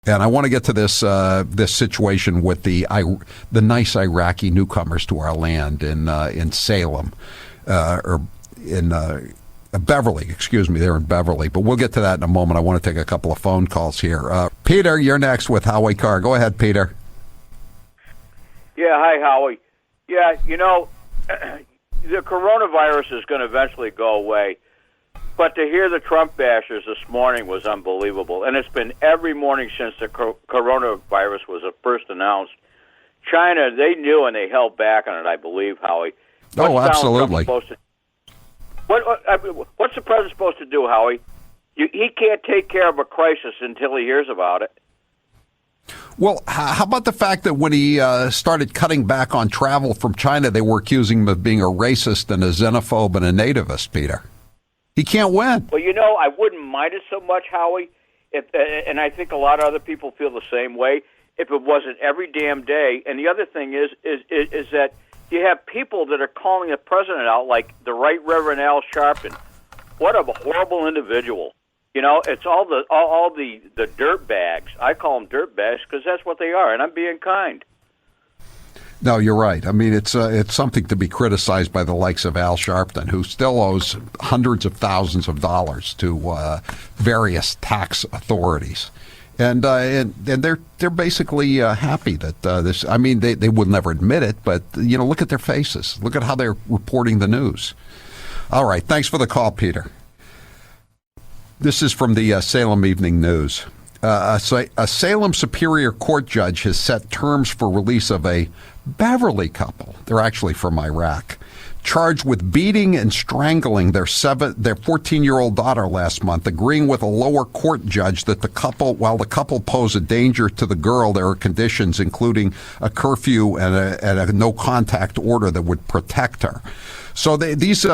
And I want to get to this situation with the nice Iraqi newcomers to our land in Salem, or in Beverly. Excuse me, they're in Beverly. But we'll get to that in a moment. I want to take a couple of phone calls here. Peter, you're next with Howie Carr. Go ahead, Peter. Yeah, hi, Howie. Yeah, the coronavirus is going to eventually go away. But to hear the Trump bashers this morning was unbelievable. And it's been every morning since the coronavirus was first announced. China, they knew and they held back on it, I believe, Howie. Absolutely. What's the president supposed to do, Howie? He can't take care of a crisis until he hears about it. Well, how about the fact that when he started cutting back on travel from China, they were accusing him of being a racist and a xenophobe and a nativist, Peter? He can't win. Well, I wouldn't mind it so much, Howie, and I think a lot of other people feel the same way, if it wasn't every damn day. And the other thing is that you have people that are calling the president out, like the Right Reverend Al Sharpton. What a horrible individual. It's all the dirt bags. I call them dirt bags because that's what they are, and I'm being kind. No, you're right. I mean, it's something to be criticized by the likes of Al Sharpton, who still owes hundreds of thousands of dollars to various tax authorities, and they're basically happy that this. I mean, they would never admit it, but look at their faces. Look at how they're reporting the news. All right, thanks for the call, Peter. This is from the Salem Evening News. A Salem Superior Court judge has set terms for release of a Beverly couple. They're actually from Iraq, charged with beating and strangling their 14-year-old daughter last month, agreeing with a lower court judge that while the couple pose a danger to the girl, there are conditions including a curfew and a no contact order that would protect her. So these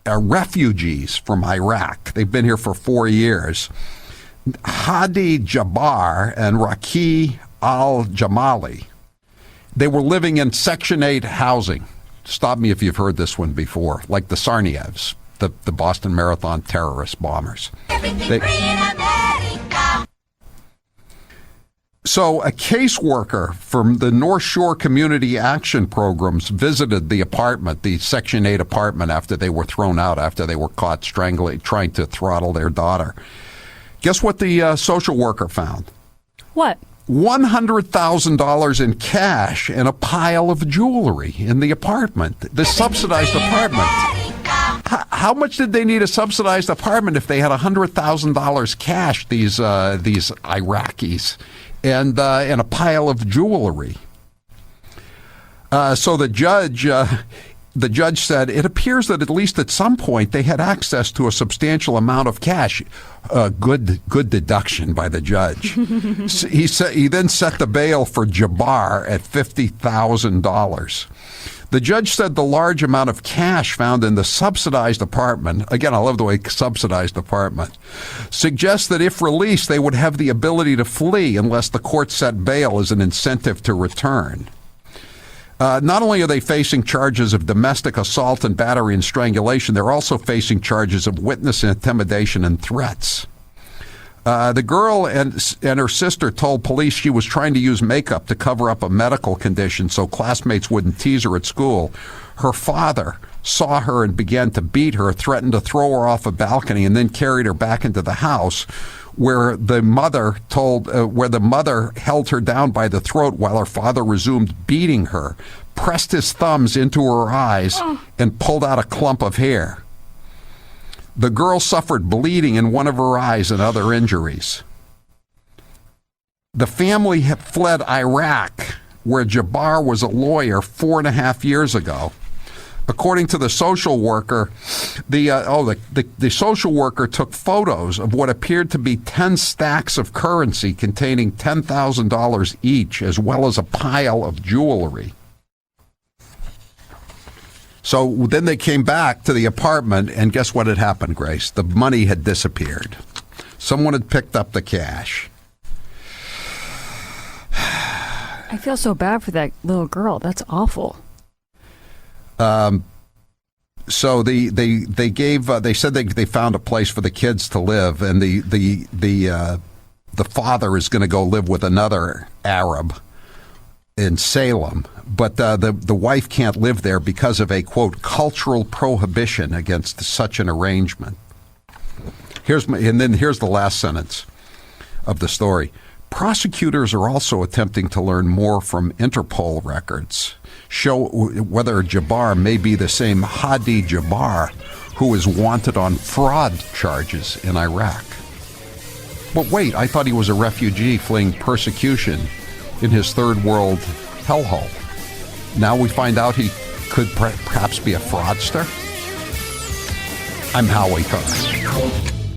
refugees from Iraq, they've been here for 4 years. Hadi Jabbar and Raki al-Jamali. They were living in Section 8 housing. Stop me if you've heard this one before, like the Tsarnaevs, the Boston Marathon terrorist bombers. So a caseworker from the North Shore Community Action Programs visited the apartment, the Section 8 apartment, after they were thrown out, after they were caught trying to throttle their daughter. Guess what the social worker found? What? $100,000 in cash and a pile of jewelry in the apartment, the subsidized apartment. How much did they need a subsidized apartment if they had $100,000 cash, these Iraqis, and a pile of jewelry? So the judge said it appears that at least at some point they had access to a substantial amount of cash. Good deduction by the judge. He then set the bail for Jabbar at $50,000. The judge said the large amount of cash found in the subsidized apartment, again, I love the way subsidized apartment, suggests that if released, they would have the ability to flee unless the court set bail as an incentive to return. Not only are they facing charges of domestic assault and battery and strangulation, they're also facing charges of witness intimidation and threats. The girl and her sister told police she was trying to use makeup to cover up a medical condition so classmates wouldn't tease her at school. Her father saw her and began to beat her, threatened to throw her off a balcony, and then carried her back into the house, where the mother held her down by the throat while her father resumed beating her, pressed his thumbs into her eyes, and pulled out a clump of hair. The girl suffered bleeding in one of her eyes and other injuries. The family had fled Iraq, where Jabbar was a lawyer 4.5 years ago. According to the social worker, the social worker took photos of what appeared to be 10 stacks of currency containing $10,000 each, as well as a pile of jewelry. So then they came back to the apartment, and guess what had happened, Grace? The money had disappeared. Someone had picked up the cash. I feel so bad for that little girl. That's awful. So they said they found a place for the kids to live, and the the father is going to go live with another Arab in Salem, but the wife can't live there because of a, quote, cultural prohibition against such an arrangement. Here's the last sentence of the story. Prosecutors are also attempting to learn more from Interpol records, show whether Jabbar may be the same Hadi Jabbar who is wanted on fraud charges in Iraq. But wait, I thought he was a refugee fleeing persecution in his third world hellhole. Now we find out he could perhaps be a fraudster? I'm Howie Carr.